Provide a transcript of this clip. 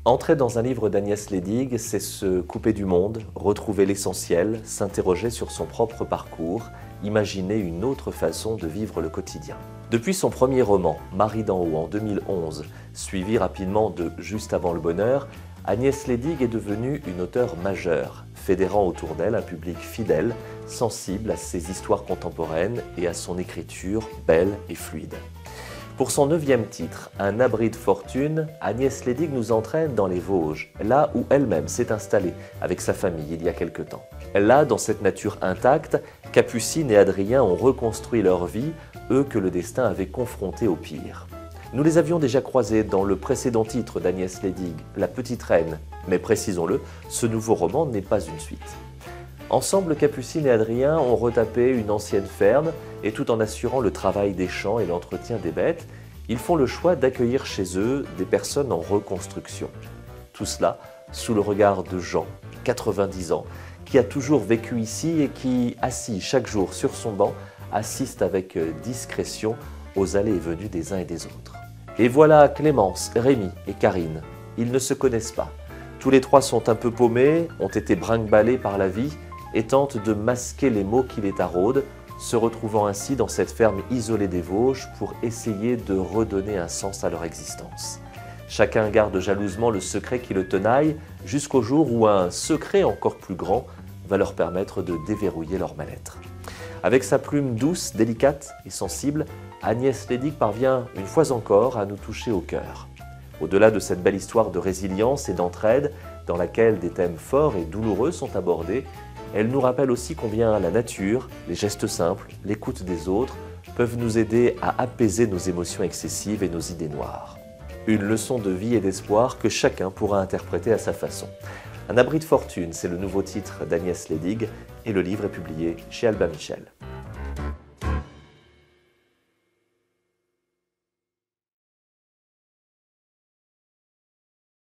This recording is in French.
Entrer dans un livre d'Agnès Lédig, c'est se couper du monde, retrouver l'essentiel, s'interroger sur son propre parcours, imaginer une autre façon de vivre le quotidien. Depuis son premier roman, Marie d'en haut, en 2011, suivi rapidement de Juste avant le bonheur, Agnès Lédig est devenue une auteure majeure, fédérant autour d'elle un public fidèle, sensible à ses histoires contemporaines et à son écriture belle et fluide. Pour son 9e titre, Un abri de fortune, Agnès Lédig nous entraîne dans les Vosges, là où elle-même s'est installée avec sa famille il y a quelque temps. Là, dans cette nature intacte, Capucine et Adrien ont reconstruit leur vie, eux que le destin avait confrontés au pire. Nous les avions déjà croisés dans le précédent titre d'Agnès Lédig, La Petite Reine, mais précisons-le, ce nouveau roman n'est pas une suite. Ensemble, Capucine et Adrien ont retapé une ancienne ferme et tout en assurant le travail des champs et l'entretien des bêtes, ils font le choix d'accueillir chez eux des personnes en reconstruction. Tout cela sous le regard de Jean, 90 ans, qui a toujours vécu ici et qui, assis chaque jour sur son banc, assiste avec discrétion aux allées et venues des uns et des autres. Et voilà Clémence, Rémi et Karine. Ils ne se connaissent pas. Tous les trois sont un peu paumés, ont été brinque-ballés par la vie et tentent de masquer les maux qui les taraudent, se retrouvant ainsi dans cette ferme isolée des Vosges pour essayer de redonner un sens à leur existence. Chacun garde jalousement le secret qui le tenaille jusqu'au jour où un secret encore plus grand va leur permettre de déverrouiller leur mal-être. Avec sa plume douce, délicate et sensible, Agnès Lédig parvient une fois encore à nous toucher au cœur. Au-delà de cette belle histoire de résilience et d'entraide, dans laquelle des thèmes forts et douloureux sont abordés, elle nous rappelle aussi combien la nature, les gestes simples, l'écoute des autres peuvent nous aider à apaiser nos émotions excessives et nos idées noires. Une leçon de vie et d'espoir que chacun pourra interpréter à sa façon. Un abri de fortune, c'est le nouveau titre d'Agnès Lédig et le livre est publié chez Albin Michel.